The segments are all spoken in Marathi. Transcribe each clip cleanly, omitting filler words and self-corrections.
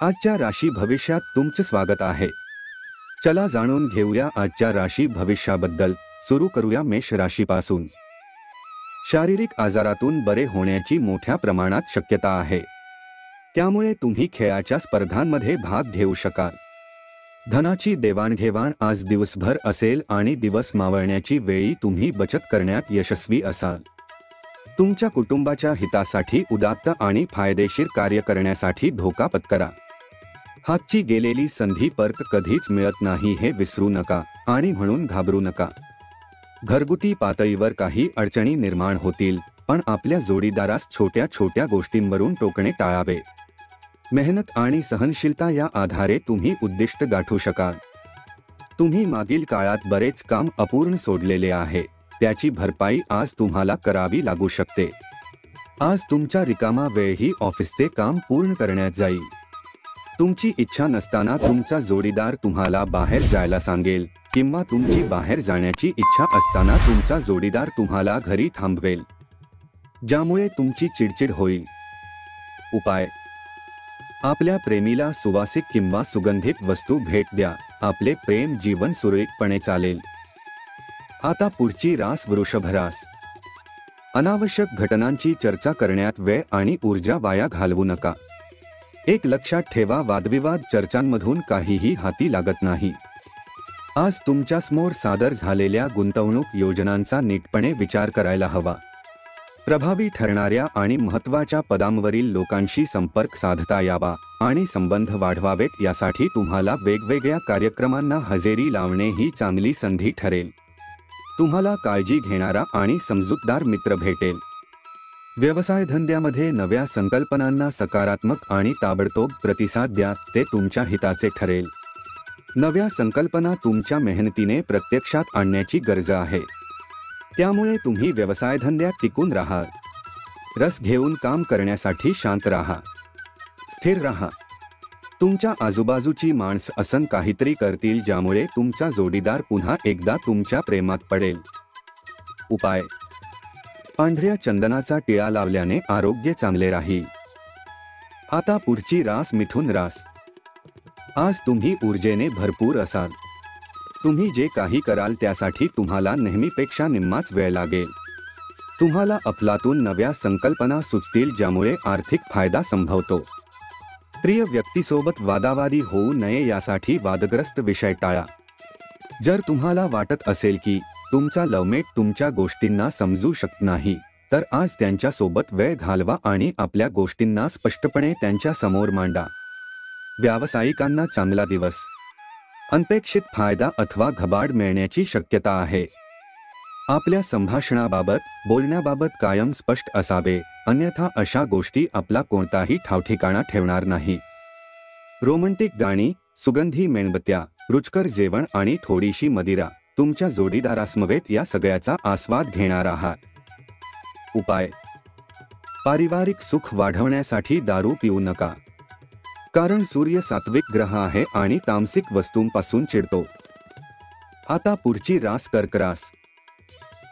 आजच्या राशी भविष्यात तुमचे स्वागत आहे. चला जाणून घेऊया आजच्या राशी भविष्याबद्दल. सुरू करूया मेष राशीपासून. शारीरिक आजारातून बरे होण्याची मोठ्या प्रमाणात शक्यता आहे. त्यामुळे तुम्ही खेळाच्या स्पर्धांमध्ये भाग घेऊ शकाल. धनाची देवाणघेवाण आज दिवसभर असेल आणि दिवस मावळण्याची वेळी तुम्ही बचत करण्यात यशस्वी असाल. तुमच्या कुटुंबाच्या हितासाठी उदात्त आणि फायदेशीर कार्य करण्यासाठी धोका पत्करा. हातची गेलेली संधी परत कधीच मिळत नाही हे विसरू नका आणि म्हणून घाबरू नका. घरगुती पातळीवर काही अडचणी निर्माण होतील, पण आपल्या जोडीदारास छोट्या छोट्या गोष्टींवरून टोकणे टाळावे. मेहनत आणि सहनशीलता या आधारे तुम्ही उद्दिष्ट गाठू शकाल. तुम्ही मागील काळात बरेच काम अपूर्ण सोडलेले आहे, त्याची भरपाई आज तुम्हाला करावी लागू शकते. आज तुमचा रिकामा वेळही ऑफिसचे काम पूर्ण करण्यात जाईल. तुमची इच्छा नसताना तुमचा जोडीदार तुम्हाला बाहेर जायला सांगेल किंवा तुमची बाहेर जाण्याची इच्छा असताना तुमचा जोडीदार तुम्हाला घरी थांबवेल, ज्यामुळे तुमची चिडचिड होईल. उपाय: आपल्या प्रेमीला सुवासिक किंवा सुगंधित वस्तू भेट द्या. आपले प्रेम जीवन सुरळीतपणे चालेल. आता पुढची रास वृषभ रास. अनावश्यक घटनांची चर्चा करण्यात वेळ आणि ऊर्जा वाया घालवू नका. एक लक्षात ठेवा, वादविवाद चर्चांमधून काहीही हाती लागत नाही. आज तुमच्यासमोर सादर झालेल्या गुंतवणूक योजनांचा नीटपणे विचार करायला हवा. प्रभावी ठरणाऱ्या आणि महत्त्वाच्या पदांवरील लोकांशी संपर्क साधता यावा आणि संबंध वाढवावेत यासाठी तुम्हाला वेगवेगळ्या कार्यक्रमांना हजेरी लावणे ही चांगली संधी ठरेल. तुम्हाला काळजी घेणारा आणि समजूतदार मित्र भेटेल. व्यवसाय धंद्यामध्ये नव्या संकल्पनांना सकारात्मक आणि ताबडतोब प्रतिसाद द्या, ते तुमच्या हिताचे ठरेल. नव्या संकल्पना तुमच्या मेहनतीने प्रत्यक्षात आणण्याची गरज आहे, त्यामुळे तुम्ही व्यवसाय धंद्यात टिकून राहा. रस घेऊन काम करण्यासाठी शांत राहा, स्थिर राहा. तुमच्या आजूबाजूची माणसं असं काहीतरी करतील ज्यामुळे तुमचा जोडीदार पुन्हा एकदा तुमच्या प्रेमात पडेल. उपाय: पांढऱ्या चंदनाचा टिळा लावल्याने आरोग्य चांगले राहील. आता पुढची रास मिथुन रास. आज तुम्ही ऊर्जेने भरपूर असाल. तुम्ही जे काही कराल त्यासाठी तुम्हाला नेहमीपेक्षा निम्माच वेळ लागेल. तुम्हाला अफलातून नव्या संकल्पना सुचतील ज्यामुळे आर्थिक फायदा संभवतो. प्रिय व्यक्तीसोबत वादावादी होऊ नये यासाठी वादग्रस्त विषय टाळा. जर तुम्हाला वाटत असेल की तुमचा लवमेट तुमच्या गोष्टींना समजू शकत नाही, तर आज त्यांच्यासोबत वेळ घालवा आणि आपल्या गोष्टींना स्पष्टपणे त्यांच्या समोर मांडा. व्यावसायिकांना चांगला दिवस. अनपेक्षित फायदा अथवा घबाड मिळण्याची शक्यता आहे. आपल्या संभाषणाबाबत, बोलण्याबाबत कायम स्पष्ट असावे, अन्यथा अशा गोष्टी आपला कोणताही ठावठिकाणा ठेवणार नाही. रोमँटिक गाणी, सुगंधी मेणबत्त्या, रुचकर जेवण आणि थोडीशी मदिरा, तुमच्या जोडीदारासमवेत या सगळ्याचा आस्वाद घेणार आहात. उपाय: पारिवारिक सुख वाढवण्यासाठी दारू पिऊ नका, कारण सूर्य सात्विक ग्रह आहे आणि तामसिक वस्तूंपासून चिडतो. आता पुढची रास कर्क रास.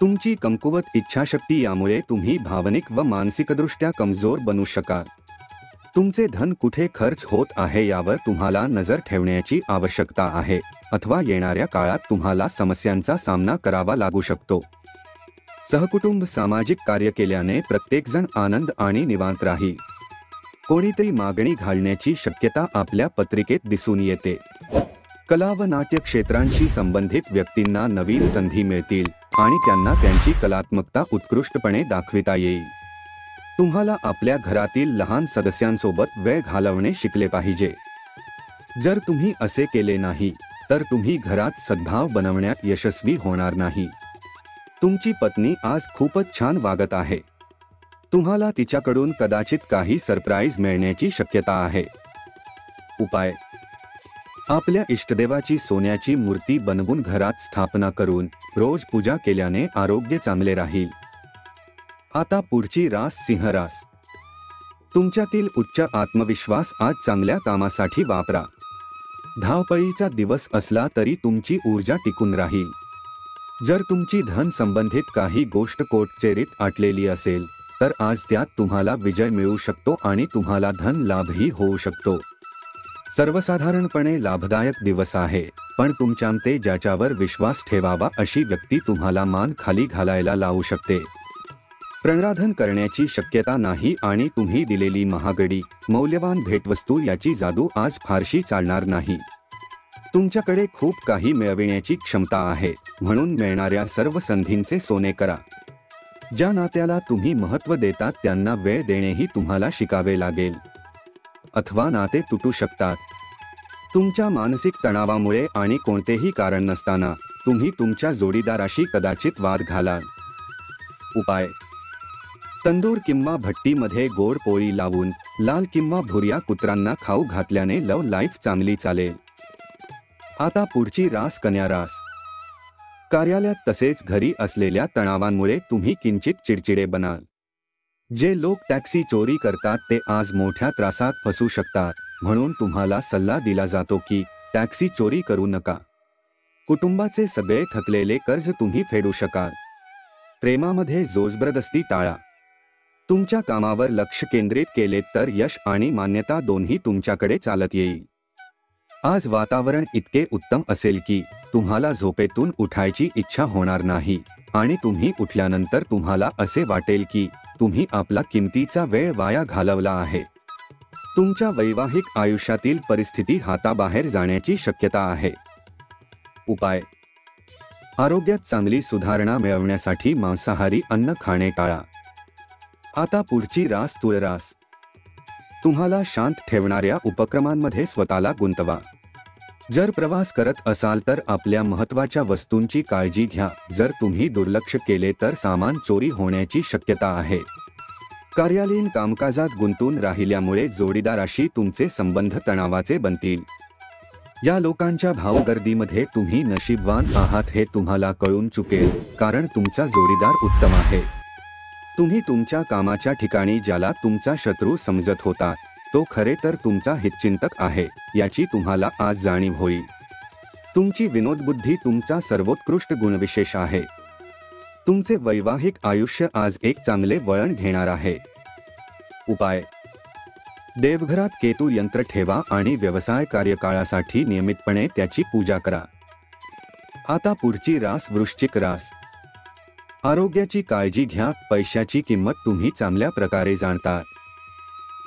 तुमची कमकुवत इच्छाशक्ती यामुळे तुम्ही भावनिक व मानसिकदृष्ट्या कमजोर बनू शकाल. तुमचे धन कुठे खर्च होत आहे यावर तुम्हाला नजर ठेवण्याची आवश्यकता आहे, अथवा येणाऱ्या काळात तुम्हाला समस्यांचा सामना करावा लागू शकतो. सहकुटुंब सामाजिक कार्य केल्याने प्रत्येकजण आनंद आणि निवांत राहील. कोणीतरी मागणी घालण्याची शक्यता आपल्या पत्रिकेत दिसून येते. कला व नाट्य क्षेत्रांशी संबंधित व्यक्तींना नवीन संधी मिळतील आणि त्यांना त्यांची कलात्मकता उत्कृष्टपणे दाखविता येईल. तुम्हाला आपल्या घरातील लहान सदस्यांसोबत वेळ घालवणे शिकले पाहिजे. जर तुम्ही असे केले नाही, तर तुम्ही घरात सद्भाव बनवण्यात यशस्वी होणार नाही. तुमची पत्नी आज खूपच छान वागत आहे. तुम्हाला तिच्याकडून कदाचित काही सरप्राईज मिळण्याची शक्यता आहे. उपाय: आपल्या इष्टदेवाची सोन्याची मूर्ती बनवून घरात स्थापना करून रोज पूजा केल्याने आरोग्य चांगले राहील. आता पुढची रास सिंह रास. तुमच्यातील उच्च आत्मविश्वास आज चांगल्या कामासाठी वापरा. धावपळीचा दिवस असला तरी तुमची ऊर्जा टिकून राहील. जर तुमची धन संबंधित काही गोष्ट कोर्टचेरीत अटलेली असेल, तर आज त्यात तुम्हाला विजय मिळू शकतो आणि तुम्हाला धन लाभही होऊ शकतो. सर्वसाधारणपणे लाभदायक दिवस आहे, पण तुमच्यामध्ये ज्याच्यावर विश्वास ठेवावा अशी व्यक्ती तुम्हाला मान खाली घालायला लावू शकते. प्रणराधन करण्याची शक्यता नाही आणि तुम्ही दिलेली महागडी मौल्यवान भेटवस्तू याची जादू आज फारशी चालणार नाही. तुमच्याकडे खूप काही मिळविण्याची क्षमता आहे, म्हणून मिळणाऱ्या सर्व संधींचे सोने करा. ज्या नात्याला तुम्ही महत्त्व देतात त्यांना वेळ देणेही तुम्हाला शिकावे लागेल, अथवा नाते तुटू शकतात. तुमच्या मानसिक तणावामुळे आणि कोणतेही कारण नसताना तुम्ही तुमच्या जोडीदाराशी कदाचित वाद घालाल. उपाय: तंदूर किंवा भट्टीमध्ये गोड पोळी लावून लाल किंवा भुर्या कुत्रांना खाऊ घातल्याने लव लाईफ चांगली चालेल. आता पुढची रास कन्या रास. कार्यालयात तसेच घरी असलेल्या तणावांमुळे तुम्ही किंचित चिडचिडे बनाल. जे लोक टॅक्सी चोरी करतात ते आज मोठ्या त्रासात फसू शकतात, म्हणून तुम्हाला सल्ला दिला जातो की टॅक्सी चोरी करू नका. कुटुंबाचे सगळे थकलेले कर्ज तुम्ही फेडू शकाल. प्रेमामध्ये जोजबरदस्ती टाळा. तुमच्या कामावर लक्ष केंद्रित केले तर यश आणि मान्यता दोन्ही तुमच्याकडे चालत येईल. आज वातावरण इतके उत्तम असेल की तुम्हाला झोपेतून उठायची इच्छा होणार नाही आणि तुम्ही उठल्यानंतर तुम्हाला असे वाटेल की तुम्ही आपला किमतीचा वेळ वाया घालवला आहे. तुमच्या वैवाहिक आयुष्यातील परिस्थिती हाताबाहेर जाण्याची शक्यता आहे. उपाय: आरोग्यात चांगली सुधारणा मिळवण्यासाठी मांसाहारी अन्न खाणे टाळा. आता पुढची रास तुळ रास. तुम्हाला शांत ठेवणाऱ्या उपक्रमांमध्ये स्वतःला गुंतवा. जर प्रवास करत असाल तर आपल्या महत्त्वाच्या वस्तूंची काळजी घ्या. जर तुम्ही दुर्लक्ष केले तर सामान चोरी होण्याची शक्यता आहे. कार्यालयीन कामकाजात गुंतून राहिल्यामुळे जोडीदाराशी तुमचे संबंध तणावाचे बनतील. या लोकांच्या भावगर्दीमध्ये तुम्ही नशीबवान आहात हे तुम्हाला कळून चुकेल, कारण तुमचा जोडीदार उत्तम आहे. तुम्ही तुमच्या कामाच्या ठिकाणी ज्याला तुमचा शत्रू समजत होता तो खरे तर तुमचा हितचिंतक आहे याची तुम्हाला आज जाणीव होईल. तुमची विनोदबुद्धी तुमचा सर्वोत्कृष्ट गुणविशेष आहे. तुमचे वैवाहिक आयुष्य आज एक चांगले वळण घेणार आहे. उपाय: देवघरात केतू यंत्र ठेवा आणि व्यवसाय कार्यकाळासाठी नियमितपणे त्याची पूजा करा. आता पुढची रास वृश्चिक रास. आरोग्याची काळजी घ्या. पैशाची किंमत तुम्ही चांगल्या प्रकारे जाणता,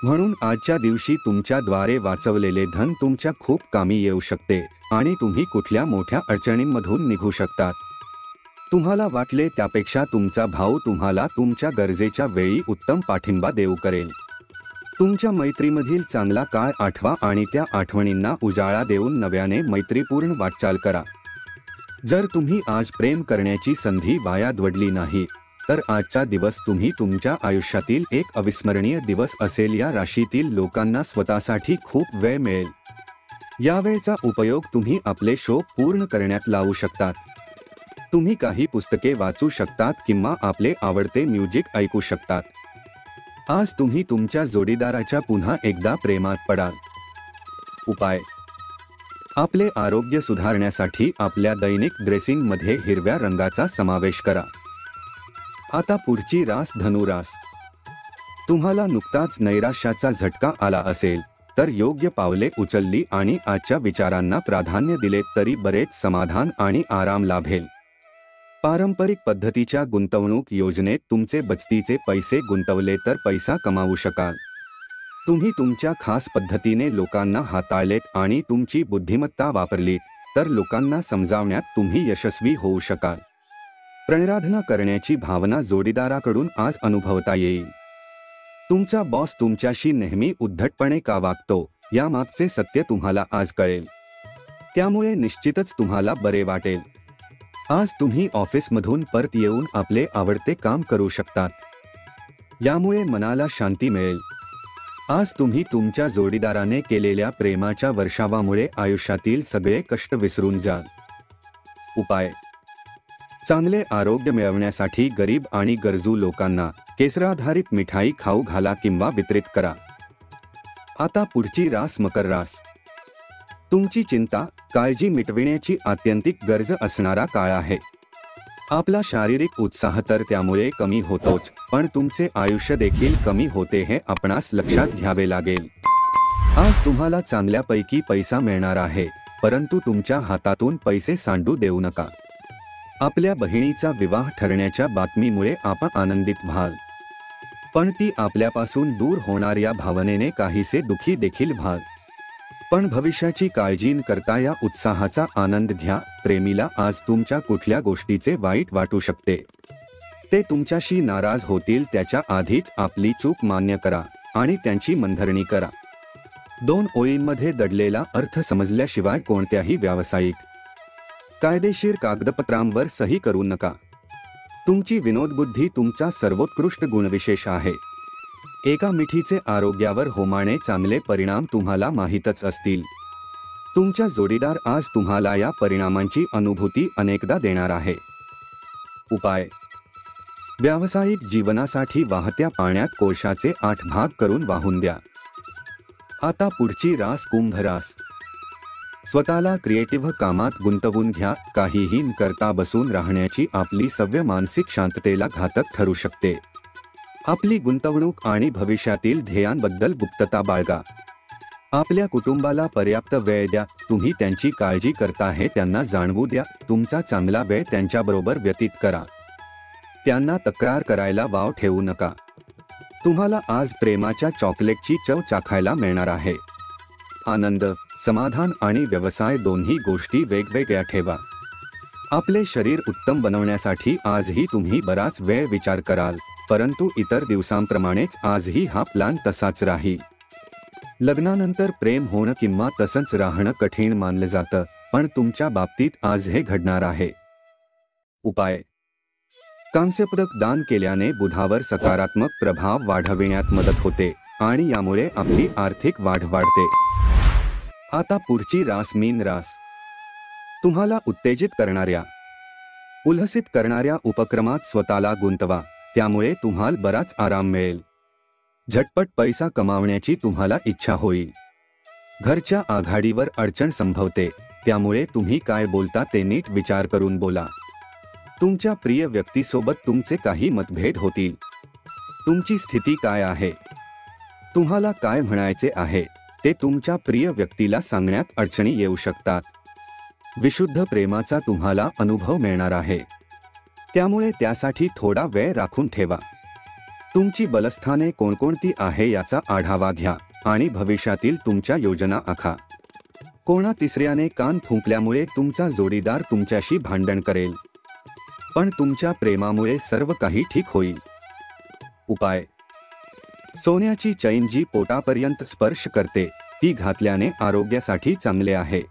म्हणून आजच्या दिवशी तुमच्याद्वारे वाचवलेले धन तुमच्या खूप कामी येऊ शकते आणि तुम्ही कुठल्या मोठ्या अडचणींमधून निघू शकतात. तुम्हाला वाटले त्यापेक्षा तुमचा भाऊ तुम्हाला तुमच्या गरजेच्या वेळी उत्तम पाठिंबा देऊ करेल. तुमच्या मैत्रीमधील चांगला काळ आठवा आणि त्या आठवणींना उजाळा देऊन नव्याने मैत्रीपूर्ण वाटचाल करा. जर तुम्ही आज प्रेम करण्याची संधी वाया दवडली नाही तर आजचा दिवस तुम्ही तुमच्या आयुष्यातील एक अविस्मरणीय दिवस असेल. या राशीतील लोकांना स्वतःसाठी खूप वेळ मिळेल. यावेळचा उपयोग तुम्ही आपले शौक पूर्ण करण्यात लावू शकतात. तुम्ही काही पुस्तके वाचू शकतात किंवा आपले आवडते म्युझिक ऐकू शकतात. आज तुम्ही तुमच्या जोडीदाराच्या पुन्हा एकदा प्रेमात पडाल. उपाय: आपले आरोग्य सुधारण्यासाठी आपल्या दैनिक ड्रेसिंगमध्ये हिरव्या रंगाचा समावेश करा. आता पुढची रास धनुरास. तुम्हाला नुकताच नैराश्याचा झटका आला असेल तर योग्य पावले उचलली आणि आजच्या विचारांना प्राधान्य दिले तरी बरेच समाधान आणि आराम लाभेल. पारंपरिक पद्धतीच्या गुंतवणूक योजनेत तुमचे बचतीचे पैसे गुंतवले तर पैसा कमावू शकाल. तुम्ही तुमच्या खास पद्धतीने लोकांना हाताळलेत आणि तुमची बुद्धिमत्ता वापरलीत तर लोकांना समजावण्यात तुम्ही यशस्वी होऊ शकाल. प्रणराधना करण्याची भावना जोडीदाराकडून आज अनुभवता येईल. तुमचा बॉस तुमच्याशी नेहमी उद्धटपणे का वागतो यामागचे सत्य तुम्हाला आज कळेल. त्यामुळे निश्चितच तुम्हाला बरे वाटेल. आज तुम्ही ऑफिसमधून परत येऊन आपले आवडते काम करू शकतात. यामुळे मनाला शांती मिळेल. आज तुम्ही तुमच्या जोडीदाराने केलेल्या प्रेमाच्या वर्षावामुळे आयुष्यातील सगळे कष्ट विसरून जाल. उपाय: चांगले आरोग्य मिळवण्यासाठी गरीब आणि गरजू लोकांना केसराधारित मिठाई खाऊ घाला किंवा वितरित करा. आता पुढची रास मकर रास. तुमची चिंता, काळजी मिटविण्याची आत्यंतिक गरज असणारा काळ आहे. आपला शारीरिक उत्साह तर त्यामुळे कमी होतोच, पण तुमचे आयुष्य देखील कमी होते हे आपणास लक्षात घ्यावे लागेल. आज तुम्हाला चांगल्यापैकी पैसा मिळणार आहे, परंतु तुमच्या हातातून पैसे सांडू देऊ नका. आपल्या बहिणीचा विवाह ठरण्याच्या बातमीमुळे आपण आनंदित व्हाल, पण ती आपल्यापासून दूर होणाऱ्या भावनेने काहीसे दुखी देखील व्हाल. पण भविष्याची काळजी न करता या उत्साहाचा आनंद घ्या. प्रेमीला आज तुमच्या कुठल्या गोष्टीचे वाईट वाटू शकते. ते तुमच्याशी नाराज होतील त्याच्या आधीच आपली चूक मान्य करा आणि त्यांची मनधरणी करा. 2 ओळींमध्ये दडलेला अर्थ समजल्याशिवाय कोणत्याही व्यावसायिक कायदेशीर कागदपत्रांवर सही करू नका. तुमची विनोदबुद्धी तुमचा सर्वोत्कृष्ट गुणविशेष आहे. एका मिठीचे आरोग्यावर होणारे चांगले परिणाम तुम्हाला माहीतच असतील. तुमचा जोडीदार आज तुम्हाला या परिणामांची अनुभूती अनेकदा देणार आहे. उपाय: व्यावसायिक जीवनासाठी वाहत्या पाण्यात कोळशाचे 8 भाग करून वाहून द्या. आता पुढची रास कुंभ रास. स्वतःला क्रिएटिव्ह कामात गुंतवून घ्या. काहीही न करता बसून राहण्याची आपली सवय मानसिक शांततेला घातक ठरू शकते. आपली गुंतवणूक आणि भविष्यातील ध्येयांबद्दल गुप्तता बाळगा. आपल्या कुटुंबाला पर्याप्त वेळ द्या. तुम्ही त्यांची काळजी करता हे त्यांना जाणवू द्या. तुमचा चांगला वेळ त्यांच्याबरोबर व्यतीत करा. त्यांना तक्रार करायला वाव ठेवू नका. तुम्हाला आज प्रेमाच्या चॉकलेटची चव चाखायला मिळणार आहे. आनंद, समाधान आणि व्यवसाय दोन्ही गोष्टी वेगवेगळ्या ठेवा. आपले शरीर उत्तम बनवण्यासाठी आजही तुम्ही बराच वेळ विचार कराल, परंतु इतर दिवसांप्रमाणेच आजही हा प्लॅन तसाच राहील. लग्नानंतर प्रेम होणं किंवा तसंच राहणं कठीण मानलं जातं, पण तुमच्या बाबतीत आज हे घडणार आहे. उपाय: कांस्यपदक दान केल्याने बुधावर सकारात्मक प्रभाव वाढविण्यात मदत होते आणि यामुळे आपली आर्थिक वाढ वाढते. आता पुढची रास मीन रास. तुम्हाला उत्तेजित करणाऱ्या, उल्हसित करणाऱ्या उपक्रमात स्वतःला गुंतवा. त्यामुळे तुम्हाला बराच आराम मिळेल. झटपट पैसा कमावण्याची तुम्हाला इच्छा होईल. घरच्या आघाडीवर अडचण संभवते, त्यामुळे तुम्ही काय बोलता ते नीट विचार करून बोला. तुमच्या प्रिय व्यक्तीसोबत तुमचे काही मतभेद होतील. तुमची स्थिती काय आहे, तुम्हाला काय म्हणायचे आहे ते तुमच्या प्रिय व्यक्तीला सांगण्यात अडचणी येऊ शकतात. विशुद्ध प्रेमाचा तुम्हाला अनुभव मिळणार आहे, त्यामुळे त्यासाठी थोडा वेळ राखून ठेवा. तुमची बलस्थाने कोणकोणती आहे याचा आढावा घ्या आणि भविष्यातील तुमच्या योजना आखा. कोणा तिसऱ्याने कान फुंकल्यामुळे तुमचा जोडीदार तुमच्याशी भांडण करेल, पण तुमच्या प्रेमामुळे सर्व काही ठीक होईल. उपाय: सोन्याची चैन जी पोटापर्यंत स्पर्श करते ती घातल्याने आरोग्यासाठी चांगले आहे.